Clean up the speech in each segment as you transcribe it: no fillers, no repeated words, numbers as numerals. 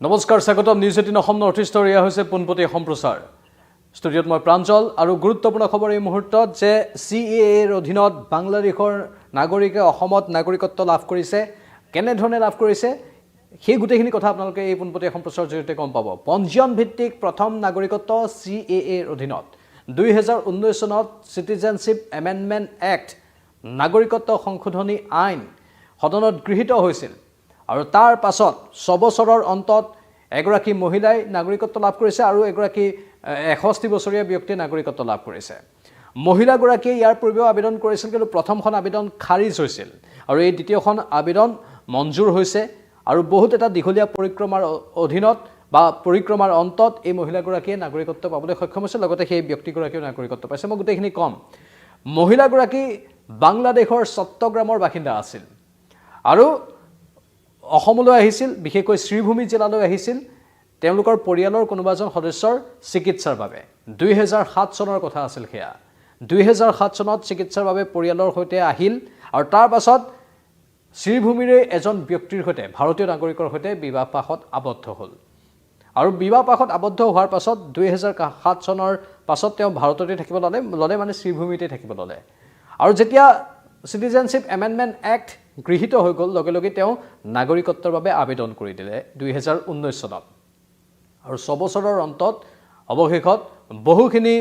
নমস্কাৰ স্বাগতম news 18 Assam north ইষ্টৰ এয়া হৈছে পোনপটীয়া সম্প্ৰচাৰ ষ্টুডিঅ'ত মই প্ৰাঞ্জল আৰু গুৰুত্বপূৰ্ণ খবৰ এই মুহূৰ্তত যে CAAৰ অধীনত বাংলাদেশৰ নাগৰিকে অসমত নাগৰিকত্ব লাভ কৰিছে কেনে ধৰণে লাভ কৰিছে সেই গুটেখিনি কথা আপোনালোকে এই পোনপটীয়া সম্প্ৰচাৰৰ জৰিয়তে গম পাব পঞ্জীয়ন ভিত্তিক প্ৰথম নাগৰিকত্ব CAAৰ অধীনত 2019 চনত সিটিজেনশিপ এমেন্ডমেন্ট এক্ট নাগৰিকত্ব সংশোধনী আইন সদনত গৃহীত হৈছিল আৰু তাৰ পাছত 6 বছৰৰ অন্তত এগৰাকী মহিলাই নাগৰিকত্ব লাভ কৰিছে আৰু এগৰাকী 61 বছৰীয়া ব্যক্তিয়ে নাগৰিকত্ব লাভ কৰিছে মহিলাগৰাকীয়ে ইয়াৰ পূৰ্বেও আবেদন কৰিছিল কিন্তু প্ৰথমখন আবেদন খাৰিজ হৈছিল আৰু এই দ্বিতীয়খন আবেদন মঞ্জুৰ হৈছে আৰু বহুত এটা দীঘলীয়া পৰিক্ৰমাৰ অধীনত বা পৰিক্ৰমাৰ অন্তত এই মহিলাগৰাকীয়ে নাগৰিকত্ব পাবলৈ সক্ষম হৈছে লগতে সেই ব্যক্তিগৰাকীও নাগৰিকত্ব পাইছে মই গোটেইখিনি কম মহিলাগৰাকী বাংলাদেশৰ চট্টগ্ৰামৰ বাসিন্দা আছিল আৰু অসমলৈ আহিছিল বিশেষকৈ শ্ৰীভূমি জিলালৈ আহিছিল তেওঁলোকৰ পৰিয়ালৰ কোনোবাজন সদস্যৰ চিকিৎসাৰ বাবে 2007 চনৰ কথা আছিল হেয়া 2007 চনত চিকিৎসাৰ বাবে পৰিয়ালৰ সৈতে আহিল আৰু তাৰ পাছত শ্ৰীভূমিৰে এজন ব্যক্তিৰ সৈতে ভাৰতীয় নাগৰিকৰ সৈতে বিবাহ পাশত আবদ্ধ হ'ল আৰু বিবাহ পাশত আবদ্ধ হোৱাৰ পাছত 2007 চনৰ পাছত তেওঁ ভাৰততে থাকিব ললে মানে শ্ৰীভূমিতে থাকিব ললে আৰু যেতিয়া সিটিজেনশিপ এমেন্ডমেন্ট এক্ট গৃহীত হৈ গ'ল লগে লগে তেওঁ নাগৰিকত্বৰ বাবে আবেদন কৰি দিলে 2019 চনত আৰু 6 বছৰৰ অন্তত অৱশেষত বহুখিনি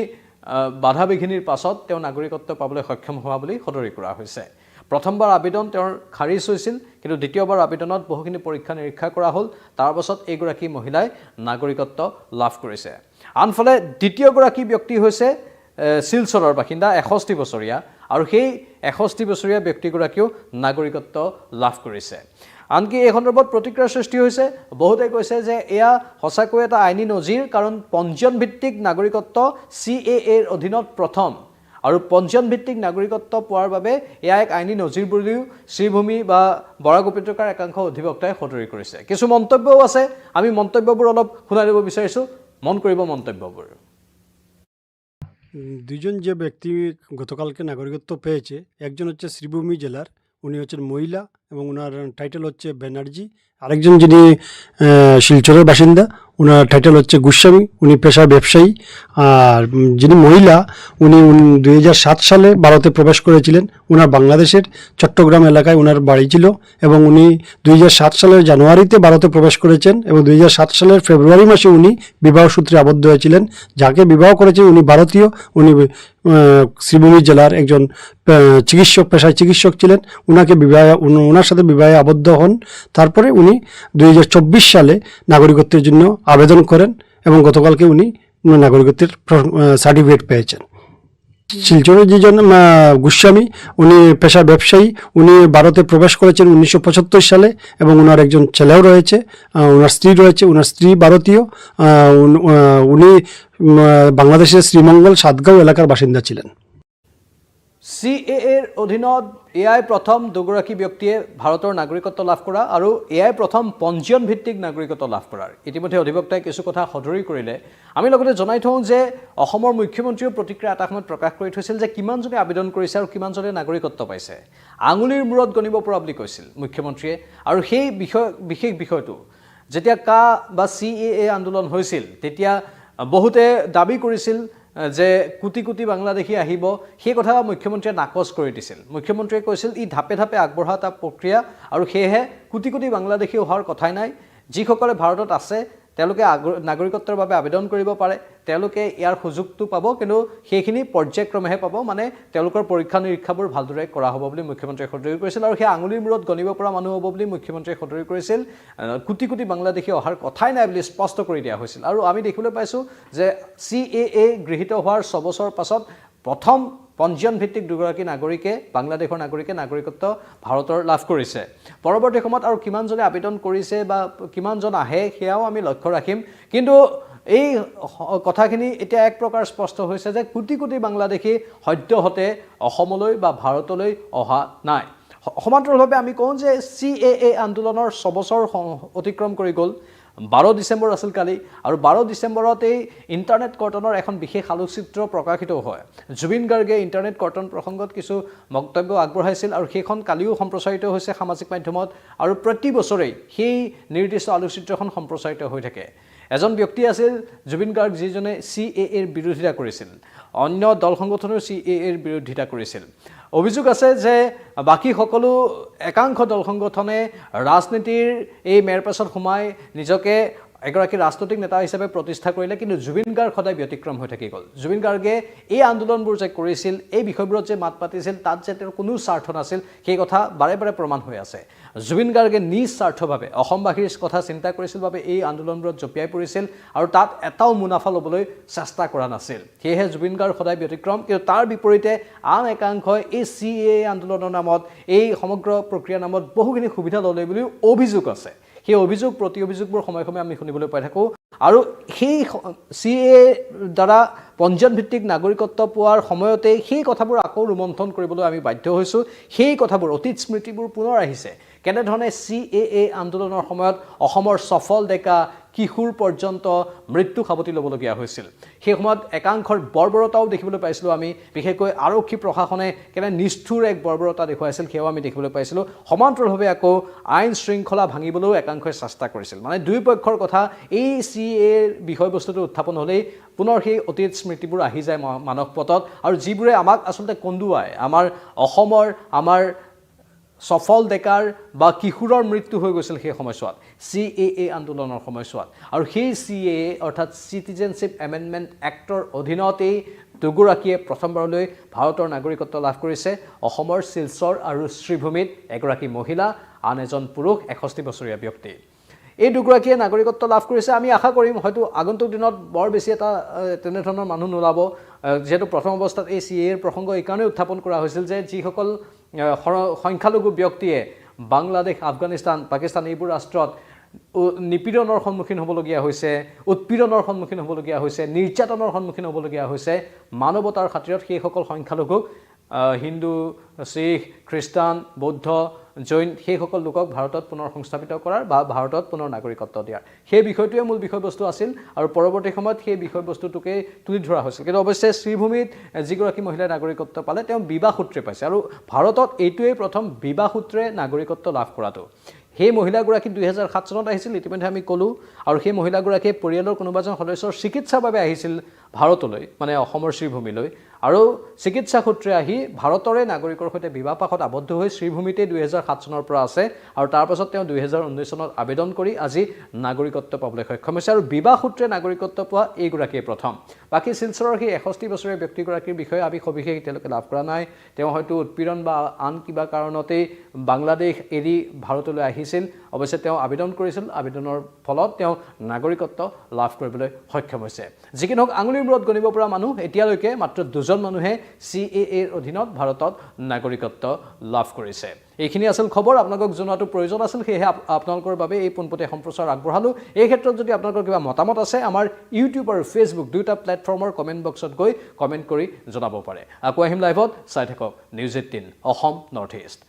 বাধা বিঘিনিৰ পাছত তেওঁ নাগৰিকত্ব পাবলৈ সক্ষম হোৱা বুলি সদৰি কৰা হৈছে প্ৰথমবাৰ আবেদন তেওঁৰ খাৰিজ হৈছিল কিন্তু দ্বিতীয়বাৰ আবেদনত বহুখিনি পৰীক্ষা নিৰীক্ষা কৰা হ'ল তাৰ পাছত এইগৰাকী মহিলাই নাগৰিকত্ব লাভ কৰিছে আনফালে দ্বিতীয়গৰাকী ব্যক্তি হৈছে শিলচৰৰ বাসিন্দা 61 বছৰীয়া আৰু সেই 61 বছৰীয়া ব্যক্তিগৰাকীও নাগৰিকত্ব লাভ কৰিছে আনকি এই সন্দৰ্ভত প্ৰতিক্ৰিয়াৰ সৃষ্টি হৈছে বহুতে কৈছে যে এয়া সঁচাকৈ এটা আইনী নজিৰ কাৰণ পঞ্জীয়ন ভিত্তিক নাগৰিকত্ব CAAৰ অধীনত প্ৰথম আৰু পঞ্জীয়ন ভিত্তিক নাগৰিকত্ব পোৱাৰ বাবে এয়া এক আইনী নজিৰ বুলিও শ্ৰীভূমি বা বৰাক উপত্যকাৰ একাংশ অধিবক্তাই সদৰি কৰিছে কিছু মন্তব্যও আছে আমি মন্তব্যবোৰ অলপ শুনাই দিব বিচাৰিছোঁ মন কৰিব মন্তব্যবোৰ দুজন যে ব্যক্তি গতকালকে নাগরিকত্ব পেয়েছে একজন হচ্ছে শ্রীভূমি জেলার উনি হচ্ছেন মহিলা এবং ওনার টাইটেল হচ্ছে ব্যানার্জি আরেকজন যিনি শিলচরের বাসিন্দা ওনার টাইটেল হচ্ছে গোস্বামী উনি পেশা ব্যবসায়ী আর যিনি মহিলা উনি 2007 সালে ভারতে প্রবেশ করেছিলেন ওনার বাংলাদেশের চট্টগ্রাম এলাকায় ওনার বাড়ি ছিল এবং উনি 2007 সালের জানুয়ারিতে ভারতে প্রবেশ করেছেন এবং 2007 সালের ফেব্রুয়ারি মাসে উনি বিবাহ সূত্রে আবদ্ধ হয়েছিলেন যাকে বিবাহ করেছেন উনি ভারতীয় উনি শ্রীভূমি জেলার একজন চিকিৎসক পেশায় চিকিৎসক ছিলেন ওনার সাথে বিবাহে আবদ্ধ হন তারপরে উনি 2024 সালে নাগরিকত্বের জন্য আবেদন করেন এবং গতকালকে উনি নাগরিকত্বের সার্টিফিকেট পেয়েছেন শিলচরের যেজন গোস্বামী উনি পেশা ব্যবসায়ী উনি ভারতে প্রবেশ করেছেন 1975 সালে এবং ওনার একজন ছেলেও রয়েছে ওনার স্ত্রী রয়েছে ওনার স্ত্রী ভারতীয় উনি বাংলাদেশের শ্রীমঙ্গল সাতগাঁও এলাকার বাসিন্দা ছিলেন CAAৰ অধীনত এয়াই প্ৰথম দুগৰাকী ব্যক্তিয়ে ভাৰতৰ নাগৰিকত্ব লাভ কৰা আৰু এয়াই প্ৰথম পঞ্জীয়ন ভিত্তিক নাগৰিকত্ব লাভ কৰাৰ ইতিমধ্যে অধিবক্তাই কিছু কথা সদৰি কৰিলে আমি লগতে জনাই থওঁ যে অসমৰ মুখ্যমন্ত্ৰীৰ প্ৰতিক্ৰিয়া এটা সময়ত প্ৰকাশ কৰি থৈছিল যে কিমানজনে আবেদন কৰিছে আৰু কিমানজনে নাগৰিকত্ব পাইছে আঙুলিৰ মূৰত গণিব পৰা বুলি কৈছিল মুখ্যমন্ত্ৰীয়ে আৰু সেই বিশেষ বিষয়টো যেতিয়া বা CAA আন্দোলন হৈছিল তেতিয়া বহুতে দাবী কৰিছিল যে কোটি কোটি বাংলাদেশী আহিব সেই কথা মুখ্যমন্ত্ৰীয়ে নাকচ কৰি দিছিল মুখ্যমন্ত্ৰীয়ে কৈছিল ই ধাপে ধাপে আগবঢ়া এটা প্ৰক্ৰিয়া আৰু সেয়েহে কোটি কোটি বাংলাদেশী হোৱাৰ কথাই নাই যিসকলে ভাৰতত আছে তেওঁলোকে নাগৰিকত্বৰ বাবে আবেদন কৰিব পাৰে তেওঁলোকে ইয়াৰ সুযোগটো পাব কিন্তু সেইখিনি পৰ্যায়ক্ৰমেহে পাব মানে তেওঁলোকৰ পৰীক্ষা নিৰীক্ষাবোৰ ভালদৰে কৰা হ'ব বুলি মুখ্যমন্ত্ৰীয়ে সদৰি কৰিছিল আৰু সেই আঙুলিৰ মূৰত গণিব পৰা মানুহ হ'ব বুলি মুখ্যমন্ত্ৰীয়ে সদৰি কৰিছিল কোটি কোটি বাংলাদেশী অহাৰ কথাই নাই বুলি স্পষ্ট কৰি দিয়া হৈছিল আৰু আমি দেখিবলৈ পাইছোঁ যে CAA গৃহীত হোৱাৰ 6 বছৰ পাছত প্ৰথম পঞ্জীয়ন ভিত্তিক দুগৰাকী নাগৰিকে বাংলাদেশৰ নাগৰিকে নাগৰিকত্ব ভাৰতৰ লাভ কৰিছে পৰৱৰ্তী সময়ত আৰু কিমানজনে আবেদন কৰিছে বা কিমানজন আহে সেয়াও আমি লক্ষ্য ৰাখিম কিন্তু এই কথাখিনি এতিয়া এক প্ৰকাৰ স্পষ্ট হৈছে যে কোটি কোটি বাংলাদেশী সদ্যহতে অসমলৈ বা ভাৰতলৈ অহা নাই সমান্তৰালভাৱে আমি কওঁ যে CAA আন্দোলনৰ 6 বছৰ অতিক্ৰম কৰি গ'ল 12 ডিচেম্বৰ আছিল কালি আৰু 12 ডিচেম্বৰত এই ইণ্টাৰনেট কৰ্তনৰ এখন বিশেষ আলোকচিত্ৰ প্ৰকাশিত হয় জুবিন গাৰ্গে ইণ্টাৰনেট কৰ্তন প্ৰসংগত কিছু বক্তব্য আগবঢ়াইছিল আৰু সেইখন কালিও সম্প্ৰচাৰিত হৈছে সামাজিক মাধ্যমত আৰু প্ৰতি বছৰেই সেই নিৰ্দিষ্ট আলোকচিত্ৰখন সম্প্ৰচাৰিত হৈ থাকে এজন ব্যক্তি আছিল জুবিন গাৰ্গ যিজনে CAAৰ বিৰোধিতা কৰিছিল অন্য দল সংগঠনৰ CAAৰ বিৰোধিতা কৰিছিল অভিযোগ আছে যে বাকি সকলো একাংশ দল সংগঠনে ৰাজনীতিৰ এই মেৰপাছত সোমাই নিজকে এগৰাকী ৰাজনৈতিক নেতা হিচাপে প্ৰতিষ্ঠা কৰিলে কিন্তু জুবিন গাৰ্গ সদায় ব্যতিক্ৰম হৈ থাকি গ'ল জুবিন গাৰ্গে এই আন্দোলনবোৰ যে কৰিছিল এই বিষয়বোৰত যে মাত পাতিছিল তাত যে তেওঁৰ কোনো স্বাৰ্থ নাছিল সেই কথা বাৰে বাৰে প্ৰমাণ হৈ আছে জুবিন গাৰ্গে নিজ স্বাৰ্থভাৱে অসমবাসীৰ কথা চিন্তা কৰিছিল বাবে এই আন্দোলনবোৰত জপিয়াই পৰিছিল আৰু তাত এটাও মুনাফা ল'বলৈ চেষ্টা কৰা নাছিল সেয়েহে জুবিন গাৰ্গ সদায় ব্যতিক্ৰম কিন্তু তাৰ বিপৰীতে আন একাংশই এই CAA আন্দোলনৰ নামত এই সমগ্ৰ প্ৰক্ৰিয়াৰ নামত বহুখিনি সুবিধা ল'লে বুলিও অভিযোগ আছে সেই অভিযোগ প্ৰতি অভিযোগবোৰ সময় সময় আমি শুনিবলৈ পাই থাকোঁ আৰু সেই CAA দ্বাৰা পঞ্জীয়ন ভিত্তিক নাগৰিকত্ব পোৱাৰ সময়তে সেই কথাবোৰ আকৌ ৰোমন্থন কৰিবলৈ আমি বাধ্য হৈছোঁ সেই কথাবোৰ অতীত স্মৃতিবোৰ পুনৰ আহিছে কেনেধৰণে CAA আন্দোলনৰ সময়ত অসমৰ সফল ডেকা কিশোৰ পৰ্যন্ত মৃত্যু সাৱটি ল'বলগীয়া হৈছিল সেই সময়ত একাংশৰ বৰ্বৰতাও দেখিবলৈ পাইছিলোঁ আমি বিশেষকৈ আৰক্ষী প্ৰশাসনে কেনে নিষ্ঠুৰ এক বৰ্বৰতা দেখুৱাইছিল সেয়াও আমি দেখিবলৈ পাইছিলোঁ সমান্তৰালভাৱে আকৌ আইন শৃংখলা ভাঙিবলৈও একাংশই চেষ্টা কৰিছিল মানে দুই পক্ষৰ কথা এই CAAৰ বিষয়বস্তুটো উত্থাপন হ'লেই পুনৰ সেই অতীত স্মৃতিবোৰ আহি যায় মানস পথত আৰু যিবোৰে আমাক আচলতে কন্দুৱাই আমাৰ অসমৰ আমাৰ সফল ডেকাৰ বা কিশোৰৰ মৃত্যু হৈ গৈছিল সেই সময়ছোৱাত CAA আন্দোলনৰ সময়ছোৱাত আৰু সেই CAA অৰ্থাৎ চিটিজেনশ্বিপ এমেণ্ডমেণ্ট এক্টৰ অধীনতেই দুগৰাকীয়ে প্ৰথমবাৰলৈ ভাৰতৰ নাগৰিকত্ব লাভ কৰিছে অসমৰ শিলচৰ আৰু শ্ৰীভূমিত এগৰাকী মহিলা আন এজন পুৰুষ 61 বছৰীয়া ব্যক্তি এই দুগৰাকীয়ে নাগৰিকত্ব লাভ কৰিছে আমি আশা কৰিম হয়তো আগন্তুক দিনত বৰ বেছি এটা তেনেধৰণৰ মানুহ নোলাব যেহেতু প্ৰথম অৱস্থাত এই CAAৰ প্ৰসংগ এইকাৰণে উত্থাপন কৰা হৈছিল যে যিসকল সংখ্যালঘু ব্যক্তিয়ে বাংলাদেশ আফগানিস্তান পাকিস্তান এইবোৰ ৰাষ্ট্ৰত নিপীড়নৰ সন্মুখীন হ'বলগীয়া হৈছে উৎপীড়নৰ সন্মুখীন হ'বলগীয়া হৈছে নিৰ্যাতনৰ সন্মুখীন হ'বলগীয়া হৈছে মানৱতাৰ খাতিৰত সেইসকল সংখ্যালঘুক হিন্দু শিখ খ্ৰীষ্টান বৌদ্ধ জৈন সেইসকল লোকক ভাৰতত পুনৰ সংস্থাপিত কৰাৰ বা ভাৰতত পুনৰ নাগৰিকত্ব দিয়াৰ সেই বিষয়টোৱে মূল বিষয়বস্তু আছিল আৰু পৰৱৰ্তী সময়ত সেই বিষয়বস্তুটোকে তুলি ধৰা হৈছিল কিন্তু অৱশ্যে শ্ৰীভূমিত যিগৰাকী মহিলাই নাগৰিকত্ব পালে তেওঁ বিবাহ সূত্ৰে পাইছে আৰু ভাৰতত এইটোৱেই প্ৰথম বিবাহ সূত্ৰে নাগৰিকত্ব লাভ কৰাটো সেই মহিলাগৰাকী 2007 চনত আহিছিল ইতিমধ্যে আমি ক'লোঁ আৰু সেই মহিলাগৰাকীয়ে পৰিয়ালৰ কোনোবা এজন সদস্যৰ চিকিৎসাৰ বাবে আহিছিল ভাৰতলৈ মানে অসমৰ শ্ৰীভূমিলৈ আৰু চিকিৎসা সূত্ৰে আহি ভাৰতৰে নাগৰিকৰ সৈতে বিবাহ পাশত আবদ্ধ হৈ শ্ৰীভূমিতে 2007 চনৰ পৰা আছে আৰু তাৰ পাছত তেওঁ 2019 চনত আবেদন কৰি আজি নাগৰিকত্ব পাবলৈ সক্ষম হৈছে আৰু বিবাহ সূত্ৰে নাগৰিকত্ব পোৱা এইগৰাকীয়ে প্ৰথম বাকী শিলচৰৰ সেই 61 বছৰীয়া ব্যক্তিগৰাকীৰ বিষয়ে আমি সবিশেষ এতিয়ালৈকে লাভ কৰা নাই তেওঁ হয়তো উৎপীড়ন বা আন কিবা কাৰণতেই বাংলাদেশ এৰি ভাৰতলৈ আহিছিল অৱশ্যে তেওঁ আবেদন কৰিছিল আবেদনৰ ফলত তেওঁ নাগৰিকত্ব লাভ কৰিবলৈ সক্ষম হৈছে যিকি নহওক আঙুলিৰ মূৰত গণিব পৰা মানুহ এতিয়ালৈকে মাত্ৰ দুজন মানুহে CAAৰ অধীনত ভাৰতত নাগৰিকত্ব লাভ কৰিছে এইখিনি আছিল খবৰ আপোনালোকক জনোৱাটো প্ৰয়োজন আছিল সেয়েহে আপোনালোকৰ বাবে এই পোনপটীয়া সম্প্ৰচাৰ আগবঢ়ালোঁ এই ক্ষেত্ৰত যদি আপোনালোকৰ কিবা মতামত আছে আমাৰ ইউটিউব আৰু ফেচবুক দুয়োটা প্লেটফৰ্মৰ কমেণ্ট বক্সত গৈ কমেণ্ট কৰি জনাব পাৰে আকৌ আহিম লাইভত চাই থাকক নিউজ 18 অসম নৰ্থ ইষ্ট